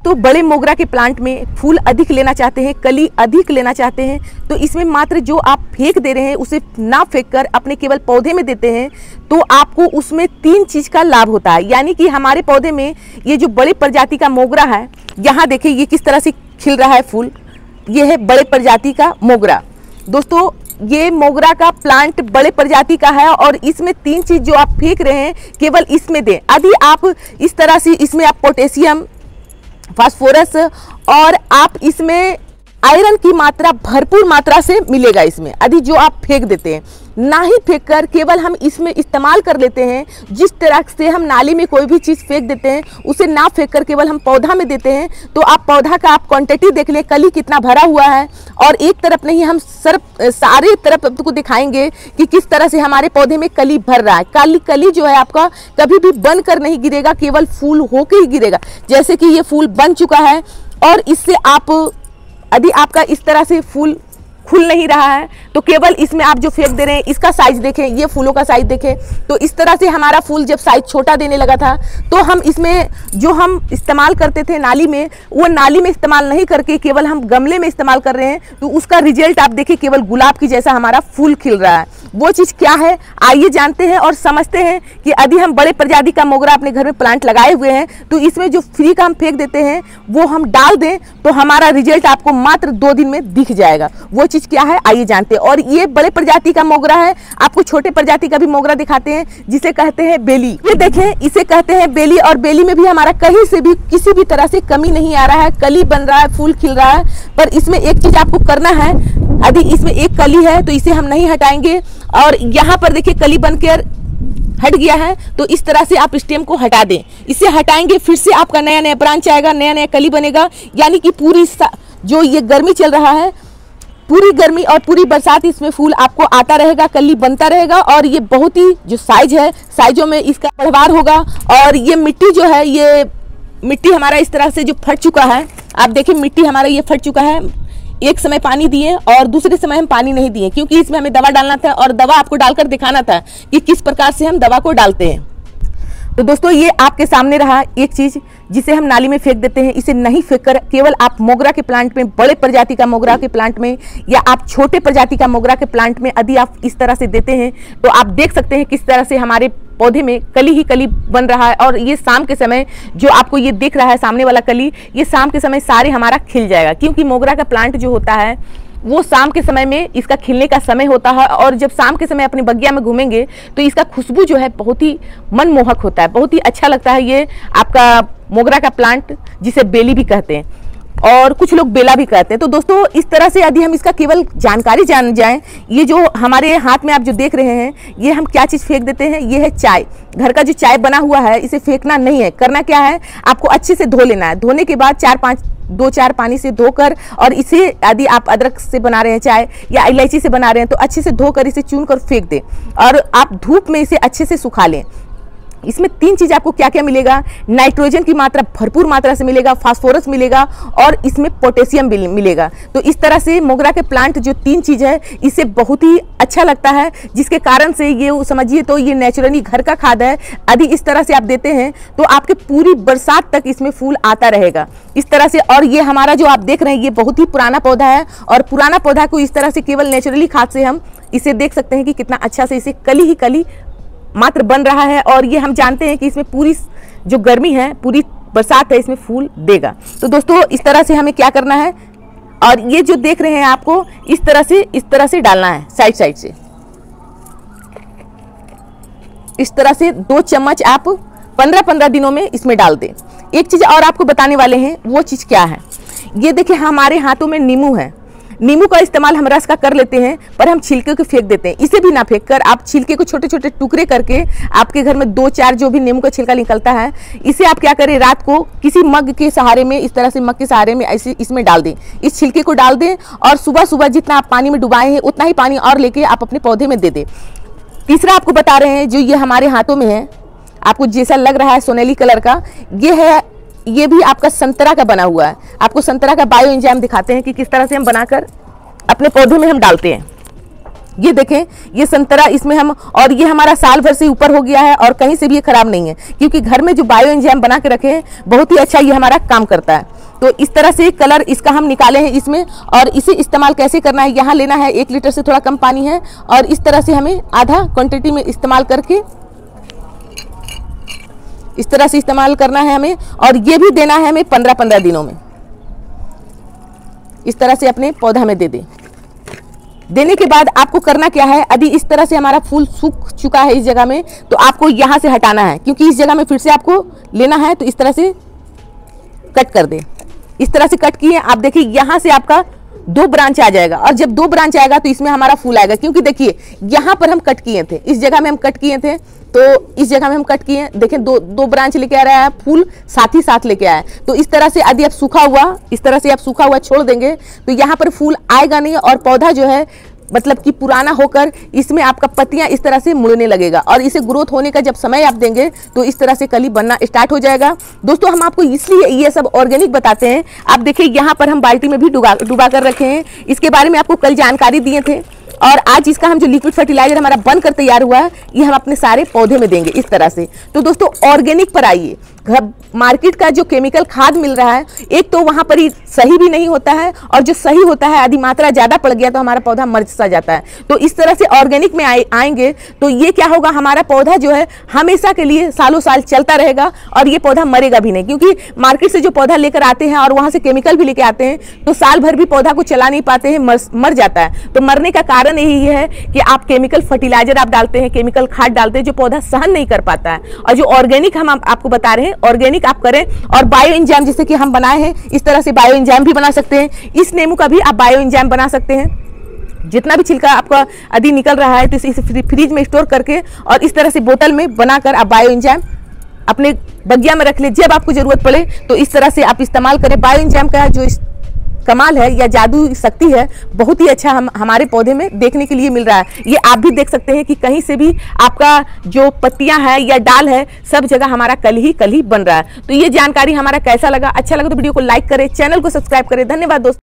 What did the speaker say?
दोस्तों बड़े मोगरा के प्लांट में फूल अधिक लेना चाहते हैं, कली अधिक लेना चाहते हैं, तो इसमें मात्र जो आप फेंक दे रहे हैं उसे ना फेंक कर अपने केवल पौधे में देते हैं तो आपको उसमें 3 चीज का लाभ होता है। यानी कि हमारे पौधे में ये जो बड़े प्रजाति का मोगरा है, यहाँ देखिए ये किस तरह से खिल रहा है फूल, ये है बड़े प्रजाति का मोगरा। दोस्तों ये मोगरा का प्लांट बड़े प्रजाति का है और इसमें 3 चीज जो आप फेंक रहे हैं केवल इसमें दें। यदि आप इस तरह से इसमें आप पोटेशियम, फास्फोरस और आप इसमें आयरन की मात्रा भरपूर मात्रा से मिलेगा इसमें, यदि जो आप फेंक देते हैं। ना ही फेंक कर केवल हम इसमें इस्तेमाल कर लेते हैं, जिस तरह से हम नाली में कोई भी चीज़ फेंक देते हैं उसे ना फेंक कर केवल हम पौधा में देते हैं, तो आप पौधा का आप क्वांटिटी देख लें, कली कितना भरा हुआ है। और एक तरफ नहीं, हम सारे तरफ आपको दिखाएंगे कि किस तरह से हमारे पौधे में कली भर रहा है। कली जो है आपका कभी भी बन कर नहीं गिरेगा, केवल फूल होके ही गिरेगा। जैसे कि ये फूल बन चुका है और इससे आप यदि आपका इस तरह से फूल खुल नहीं रहा है तो केवल इसमें आप जो फेंक दे रहे हैं, इसका साइज देखें, ये फूलों का साइज देखें, तो इस तरह से हमारा फूल जब साइज छोटा देने लगा था तो हम इसमें जो हम इस्तेमाल करते थे नाली में, वो नाली में इस्तेमाल नहीं करके केवल हम गमले में इस्तेमाल कर रहे हैं, तो उसका रिजल्ट आप देखिए, केवल गुलाब की जैसा हमारा फूल खिल रहा है। वो चीज़ क्या है आइए जानते हैं और समझते हैं कि यदि हम बड़े प्रजाति का मोगरा अपने घर में प्लांट लगाए हुए हैं तो इसमें जो फ्री का हम फेंक देते हैं वो हम डाल दें तो हमारा रिजल्ट आपको मात्र 2 दिन में दिख जाएगा। वो चीज़ क्या है आइए जानते हैं। और ये बड़े प्रजाति का मोगरा है, आपको छोटे प्रजाति का भी मोगरा दिखाते हैं जिसे कहते हैं बेली। ये देखें, इसे कहते हैं बेली और बेली में भी हमारा कहीं से भी किसी भी तरह से कमी नहीं आ रहा है, कली बन रहा है, फूल खिल रहा है। पर इसमें एक चीज आपको करना है, यदि इसमें एक कली है तो इसे हम नहीं हटाएंगे और यहाँ पर देखिए कली बनकर हट गया है, तो इस तरह से आप स्टेम को हटा दें। इसे हटाएंगे फिर से आपका नया नया ब्रांच आएगा, नया नया कली बनेगा। यानी कि पूरी जो ये गर्मी चल रहा है, पूरी गर्मी और पूरी बरसात इसमें फूल आपको आता रहेगा, कली बनता रहेगा। और ये बहुत ही जो साइज है, साइजों में इसका बढ़वार होगा। और ये मिट्टी जो है, ये मिट्टी हमारा इस तरह से जो फट चुका है, आप देखिए मिट्टी हमारा ये फट चुका है। एक समय पानी दिए और दूसरे समय हम पानी नहीं दिए, क्योंकि इसमें हमें दवा डालना था और दवा आपको डालकर दिखाना था कि किस प्रकार से हम दवा को डालते हैं। तो दोस्तों ये आपके सामने रहा एक चीज जिसे हम नाली में फेंक देते हैं। इसे नहीं फेंक कर केवल आप मोगरा के प्लांट में, बड़े प्रजाति का मोगरा के प्लांट में या आप छोटे प्रजाति का मोगरा के प्लांट में यदि आप इस तरह से देते हैं तो आप देख सकते हैं किस तरह से हमारे पौधे में कली ही कली बन रहा है। और ये शाम के समय जो आपको ये दिख रहा है सामने वाला कली, ये शाम के समय सारे हमारा खिल जाएगा, क्योंकि मोगरा का प्लांट जो होता है वो शाम के समय में इसका खिलने का समय होता है। और जब शाम के समय अपने बगिया में घूमेंगे तो इसका खुशबू जो है बहुत ही मनमोहक होता है, बहुत ही अच्छा लगता है। ये आपका मोगरा का प्लांट जिसे बेली भी कहते हैं और कुछ लोग बेला भी कहते हैं। तो दोस्तों इस तरह से यदि हम इसका केवल जानकारी जान जाएं, ये जो हमारे हाथ में आप जो देख रहे हैं, ये हम क्या चीज़ फेंक देते हैं, ये है चाय। घर का जो चाय बना हुआ है इसे फेंकना नहीं है, करना क्या है, आपको अच्छे से धो लेना है। धोने के बाद 2-4 पानी से धोकर, और इसे यदि आप अदरक से बना रहे हैं चाय या इलायची से बना रहे हैं तो अच्छे से धोकर इसे चून कर फेंक दें और आप धूप में इसे अच्छे से सुखा लें। इसमें 3 चीज आपको क्या क्या मिलेगा, नाइट्रोजन की मात्रा भरपूर मात्रा से मिलेगा, फास्फोरस मिलेगा और इसमें पोटेशियम भी मिलेगा। तो इस तरह से मोगरा के प्लांट जो 3 चीज है इससे बहुत ही अच्छा लगता है, जिसके कारण से ये समझिए तो ये नेचुरली घर का खाद है। यदि इस तरह से आप देते हैं तो आपके पूरी बरसात तक इसमें फूल आता रहेगा इस तरह से। और ये हमारा जो आप देख रहे हैं ये बहुत ही पुराना पौधा है और पुराना पौधा को इस तरह से केवल नेचुरली खाद से हम इसे देख सकते हैं कि कितना अच्छा से इसे कली ही कली मात्र बन रहा है। और ये हम जानते हैं कि इसमें पूरी जो गर्मी है, पूरी बरसात है, इसमें फूल देगा। तो दोस्तों इस तरह से हमें क्या करना है, और ये जो देख रहे हैं आपको इस तरह से डालना है, साइड से इस तरह से 2 चम्मच आप 15-15 दिनों में इसमें डाल दें। एक चीज और आपको बताने वाले हैं, वो चीज क्या है, ये देखिए हमारे हाथों में नींबू है। नींबू का इस्तेमाल हम रस का कर लेते हैं, पर हम छिलके को फेंक देते हैं। इसे भी ना फेंक कर आप छिलके को छोटे छोटे टुकड़े करके, आपके घर में 2-4 जो भी नींबू का छिलका निकलता है, इसे आप क्या करें, रात को किसी मग के सहारे में, इस तरह से मग के सहारे में ऐसे इसमें डाल दें, इस छिलके को डाल दें और सुबह सुबह जितना आप पानी में डुबाए हैं उतना ही पानी और लेके आप अपने पौधे में दे दें। तीसरा आपको बता रहे हैं, जो ये हमारे हाथों में है, आपको जैसा लग रहा है सोनेली कलर का, ये है, ये भी आपका संतरा का बना हुआ है। आपको संतरा का बायो एंजाइम दिखाते हैं कि किस तरह से हम बनाकर अपने पौधे में हम डालते हैं। ये देखें, ये संतरा इसमें हम, और ये हमारा साल भर से ऊपर हो गया है और कहीं से भी ये खराब नहीं है, क्योंकि घर में जो बायो एंजाइम बना के रखे हैं बहुत ही अच्छा ये हमारा काम करता है। तो इस तरह से कलर इसका हम निकाले हैं इसमें। और इसे इस्तेमाल कैसे करना है, यहाँ लेना है 1 लीटर से थोड़ा कम पानी है और इस तरह से हमें आधा क्वांटिटी में इस्तेमाल करके इस तरह से इस्तेमाल करना है हमें। और ये भी देना है हमें 15-15 दिनों में। इस तरह से अपने पौधा में दे दें। देने के बाद आपको करना क्या है, अभी इस तरह से हमारा फूल सूख चुका है इस जगह में, तो आपको यहाँ से हटाना है क्योंकि इस जगह में फिर से आपको लेना है। तो इस तरह से कट कर दें। इस तरह से कट किए, आप देखिए यहाँ से आपका 2 ब्रांच आ जाएगा और जब 2 ब्रांच आएगा तो इसमें हमारा फूल आएगा। क्योंकि देखिए यहाँ पर हम कट किए थे, इस जगह में हम कट किए थे, तो इस जगह में हम कट किए, देखें 2 ब्रांच लेके आ रहा है, फूल साथ ही साथ लेके आया। तो इस तरह से यदि आप सूखा हुआ, इस तरह से आप सूखा हुआ छोड़ देंगे तो यहाँ पर फूल आएगा नहीं और पौधा जो है मतलब कि पुराना होकर इसमें आपका पत्तियां इस तरह से मुड़ने लगेगा। और इसे ग्रोथ होने का जब समय आप देंगे तो इस तरह से कली बनना स्टार्ट हो जाएगा। दोस्तों हम आपको इसलिए ये सब ऑर्गेनिक बताते हैं। आप देखिए यहाँ पर हम बाल्टी में भी डुबा कर रखे हैं। इसके बारे में आपको कल जानकारी दिए थे और आज इसका हम जो लिक्विड फर्टिलाइजर हमारा बनकर तैयार हुआ है ये हम अपने सारे पौधे में देंगे इस तरह से। तो दोस्तों ऑर्गेनिक पर आइए। मार्केट का जो केमिकल खाद मिल रहा है, एक तो वहां पर ही सही भी नहीं होता है और जो सही होता है यदि मात्रा ज्यादा पड़ गया तो हमारा पौधा मर सा जाता है। तो इस तरह से ऑर्गेनिक में आएंगे तो ये क्या होगा, हमारा पौधा जो है हमेशा के लिए सालों साल चलता रहेगा और ये पौधा मरेगा भी नहीं। क्योंकि मार्केट से जो पौधा लेकर आते हैं और वहां से केमिकल भी लेकर आते हैं तो साल भर भी पौधा को चला नहीं पाते हैं, मर जाता है। तो मरने का कारण यही है कि आप केमिकल फर्टिलाइजर आप डालते हैं, केमिकल खाद डालते हैं जो पौधा सहन नहीं कर पाता है। और जो ऑर्गेनिक हम आपको बता रहे हैं, ऑर्गेनिक आप करें। और बायो एंजाइम जैसे कि हम बनाए हैं, इस तरह से बायो एंजाइम भी बना सकते हैं। इस नींबू का भी आप बायो एंजाइम बना सकते हैं। जितना भी छिलका आपका यदि निकल रहा है तो इसे फ्रिज में स्टोर करके और इस तरह से बोतल में बनाकर आप बायो एंजाइम अपने बगिया में रख ले। जब आपको जरूरत पड़े तो इस तरह से आप इस्तेमाल करें। बायो एंजाइम का जो कमाल है या जादू शक्ति है, बहुत ही अच्छा हमारे पौधे में देखने के लिए मिल रहा है। ये आप भी देख सकते हैं कि कहीं से भी आपका जो पत्तियां है या डाल है सब जगह हमारा कल ही बन रहा है। तो ये जानकारी हमारा कैसा लगा, अच्छा लगा तो वीडियो को लाइक करें, चैनल को सब्सक्राइब करें। धन्यवाद दोस्तों।